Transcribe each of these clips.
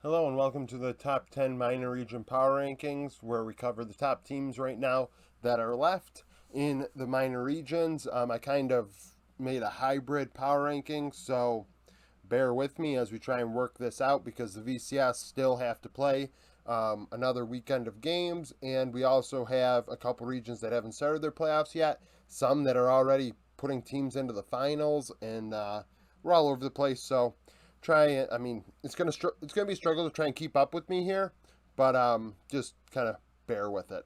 Hello and welcome to the top 10 minor region power rankings, where we cover the top teams right now that are left in the minor regions. I kind of made a hybrid power ranking, so bear with me as we try and work this out because the VCS still have to play another weekend of games, and we also have a couple regions that haven't started their playoffs yet, some that are already putting teams into the finals, and we're all over the place. So try it. I mean, it's gonna be a struggle to try and keep up with me here, but just kind of bear with it.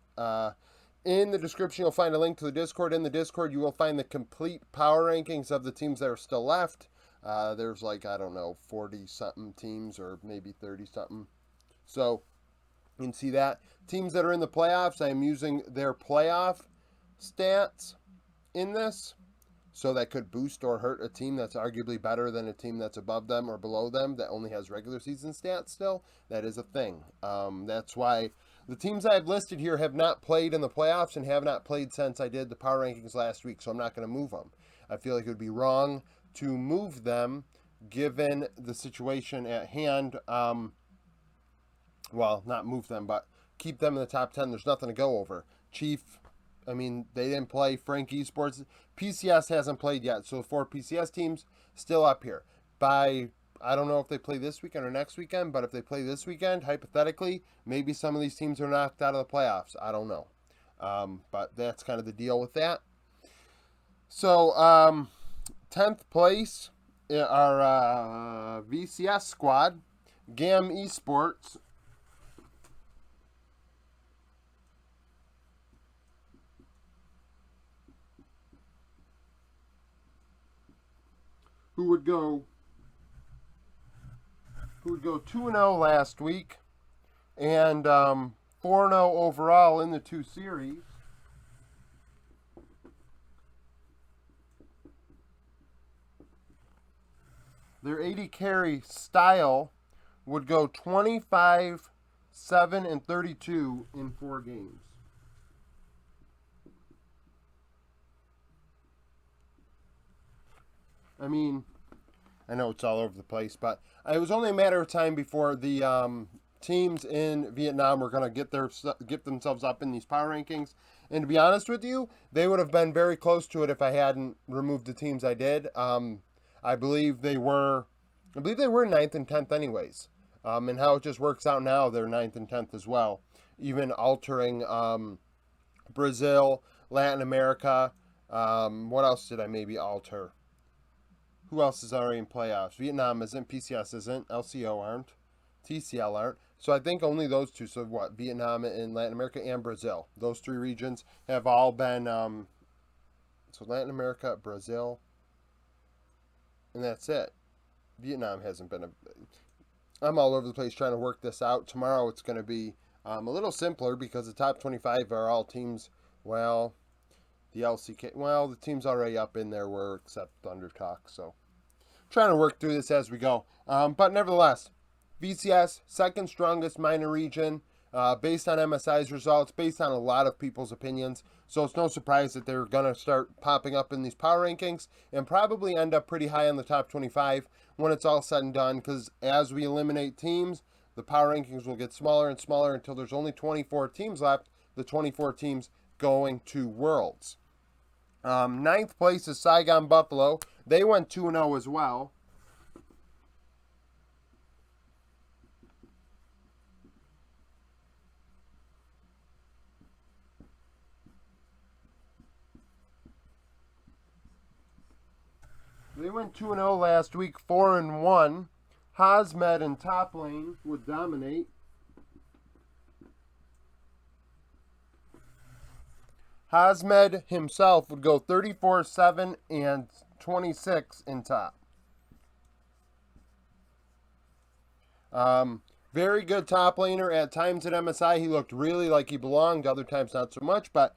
In the description, you'll find a link to the Discord. In the Discord, you will find the complete power rankings of the teams that are still left. There's like, I don't know, 40 something teams or maybe 30 something. So you can see that. Teams that are in the playoffs, I am using their playoff stats in this. So that could boost or hurt a team that's arguably better than a team that's above them or below them that only has regular season stats still. That is a thing. That's why the teams I've listed here have not played in the playoffs and have not played since I did the power rankings last week, so I'm not going to move them. I feel like it would be wrong to move them given the situation at hand. Well, not move them, but keep them in the top 10. There's nothing to go over. Chief, I mean, they didn't play. Frank Esports, PCS hasn't played yet, so the four PCS teams still up here. I don't know if they play this weekend or next weekend, but if they play this weekend, hypothetically, maybe some of these teams are knocked out of the playoffs. I don't know. But that's kind of the deal with that. So, 10th place, our VCS squad, GAM Esports, who would go 2-0 last week and 4-0 overall in the two series. Their 80 carry style would go 25, 7, and 32 in 4 games. I mean, I know it's all over the place, but it was only a matter of time before the teams in Vietnam were going to get themselves up in these power rankings. And to be honest with you, they would have been very close to it if I hadn't removed the teams I did. I believe they were, ninth and 10th anyways. And how it just works out now, they're ninth and 10th as well, even altering Brazil, Latin America. What else did I maybe alter? Who else is already in playoffs? Vietnam isn't, PCS isn't, LCO aren't, TCL aren't. So I think only those two. So what? Vietnam and Latin America and Brazil. Those three regions have all been. So Latin America, Brazil, and that's it. Vietnam hasn't been a. I'm all over the place trying to work this out. Tomorrow it's going to be a little simpler because the top 25 are all teams. Well, the LCK. Well, the teams already up in there were except Thunder Talk. So trying to work through this as we go. But nevertheless, VCS, second strongest minor region, based on MSI's results, based on a lot of people's opinions. So it's no surprise that they're going to start popping up in these power rankings and probably end up pretty high on the top 25 when it's all said and done, because as we eliminate teams, the power rankings will get smaller and smaller until there's only 24 teams left, the 24 teams going to Worlds. Ninth place is Saigon Buffalo. They went 2-0 as well. They went 2-0 last week, 4-1. Hazmed in top lane would dominate. Hazmed himself would go 34, 7, and 26 in top. Very good top laner. At times at MSI, he looked really like he belonged. Other times, not so much. But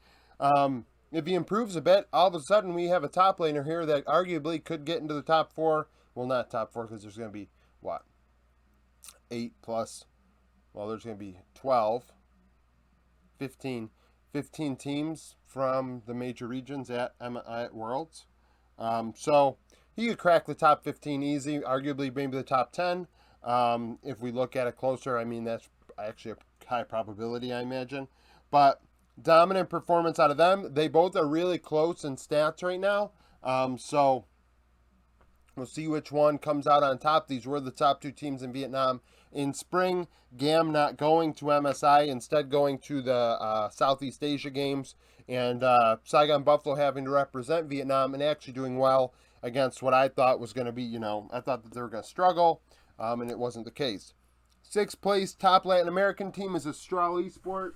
if he improves a bit, all of a sudden we have a top laner here that arguably could get into the top 4. Well, not top 4 because there's going to be, what, 8 plus. Well, there's going to be 12, 15 teams from the major regions at Worlds. So he could crack the top 15 easy, arguably maybe the top 10. If we look at it closer, I mean, that's actually a high probability, I imagine. But dominant performance out of them. They both are really close in stats right now. So we'll see which one comes out on top. These were the top two teams in Vietnam in spring. GAM not going to MSI, instead going to the Southeast Asia Games. And Saigon Buffalo having to represent Vietnam and actually doing well against what I thought was going to be, I thought that they were going to struggle, and it wasn't the case. Sixth place top Latin American team is Austral Esports.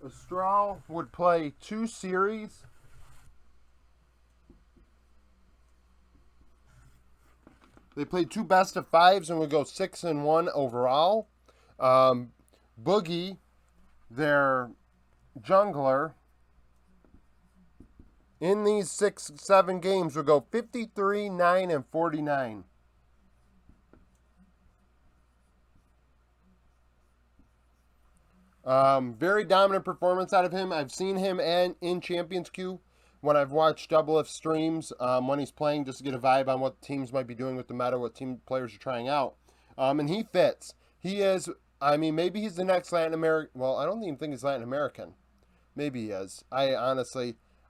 Austral would play 2 series. They played 2 best of 5s and would go 6-1 overall. Boogie, their jungler, in these 6-7 games would go 53, 9, and 49. Very dominant performance out of him. I've seen him in Champions Queue when I've watched Double F streams when he's playing, just to get a vibe on what teams might be doing with the meta, what team players are trying out. And he fits. He is, I mean, maybe he's the next Latin American. Well, I don't even think he's Latin American. Maybe he is. I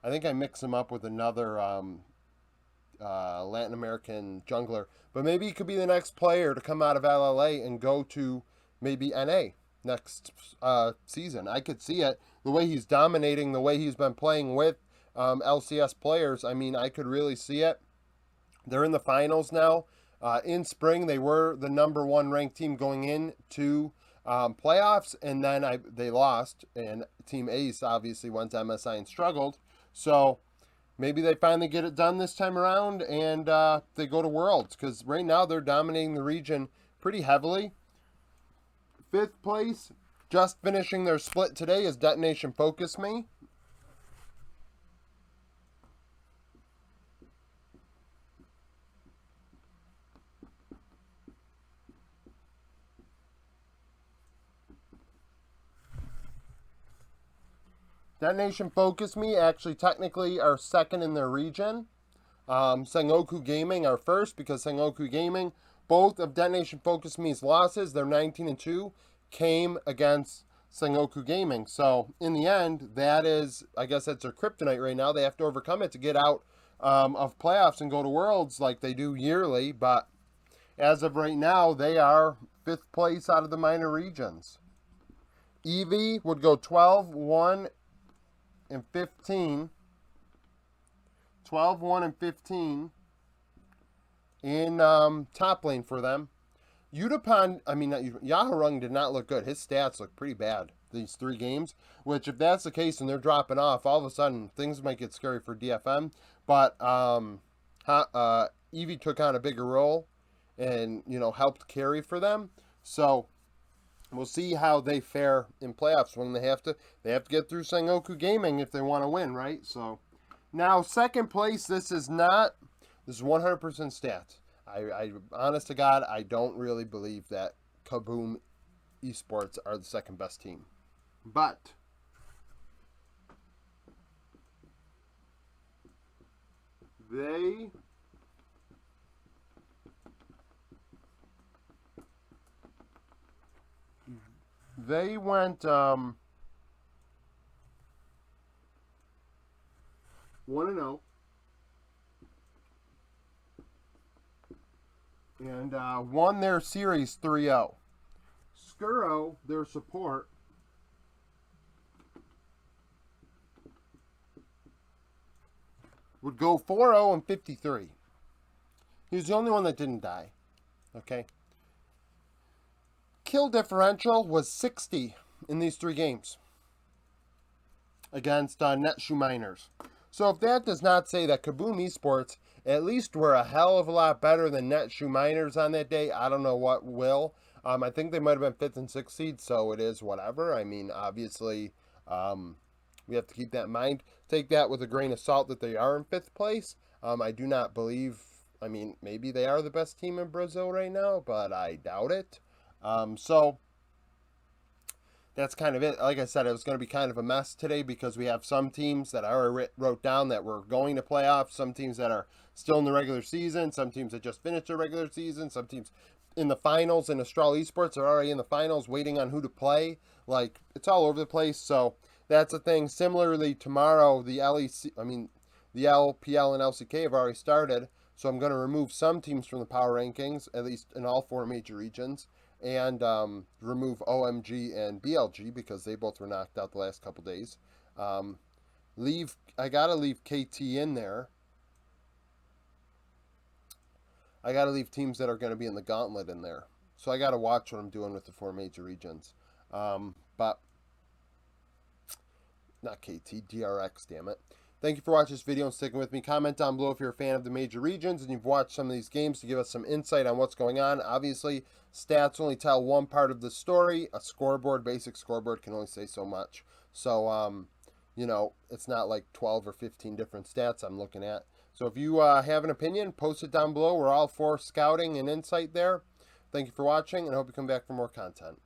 think I mix him up with another Latin American jungler. But maybe he could be the next player to come out of LLA and go to maybe NA next season. I could see it. The way he's dominating, the way he's been playing with LCS players, I mean, I could really see it. They're in the finals now. In spring, they were the number 1 ranked team going into playoffs, and then they lost, and Team Ace obviously went to MSI and struggled. So maybe they finally get it done this time around, and they go to Worlds, because right now they're dominating the region pretty heavily. 5th place, just finishing their split today, is Detonation Focus Me. Detonation Focus Me actually technically are second in their region. Sengoku Gaming are first, because Sengoku Gaming, both of Detonation Focus Me's losses, they're 19-2, came against Sengoku Gaming. So in the end, that is, I guess that's their kryptonite right now. They have to overcome it to get out of playoffs and go to Worlds like they do yearly. But as of right now, they are 5th place out of the minor regions. EV would go 12-1 and 15. 12-1 and 15 in top lane for them. Yahorung did not look good. His stats look pretty bad these 3 games, which if that's the case and they're dropping off, all of a sudden things might get scary for DFM. But Eevee took on a bigger role and, helped carry for them. So we'll see how they fare in playoffs when they have to get through Sengoku Gaming if they want to win, right? So now, second place, this is 100% stats. I honest to God, I don't really believe that Kaboom Esports are the second best team. But they went 1-0 and won their series 3-0. Skuro, their support, would go 4-0 and 53. He was the only one that didn't die. Okay. Kill differential was 60 in these 3 games against Netshoe Miners. So if that does not say that Kaboom Esports at least were a hell of a lot better than Netshoe Miners on that day, I don't know what will. I think they might have been 5th and 6th seed, so it is whatever. I mean, obviously, we have to keep that in mind. Take that with a grain of salt that they are in 5th place. I do not believe, maybe they are the best team in Brazil right now, but I doubt it. So that's kind of it. Like I said, it was going to be kind of a mess today because we have some teams that I already wrote down that were going to playoffs, some teams that are still in the regular season, some teams that just finished their regular season, some teams in the finals, and Astral Esports are already in the finals waiting on who to play. Like, it's all over the place. So that's a thing. Similarly, tomorrow, the LPL and LCK have already started. So I'm going to remove some teams from the power rankings, at least in all four major regions, and remove OMG and BLG because they both were knocked out the last couple days. I gotta leave KT in there. I gotta leave teams that are going to be in the gauntlet in there. So I gotta watch what I'm doing with the four major regions. But not KT, DRX, damn it. Thank you for watching this video and sticking with me. Comment down below if you're a fan of the major regions and you've watched some of these games to give us some insight on what's going on. Obviously, stats only tell one part of the story. A scoreboard, basic scoreboard, can only say so much. So, it's not like 12 or 15 different stats I'm looking at. So if you have an opinion, post it down below. We're all for scouting and insight there. Thank you for watching, and I hope you come back for more content.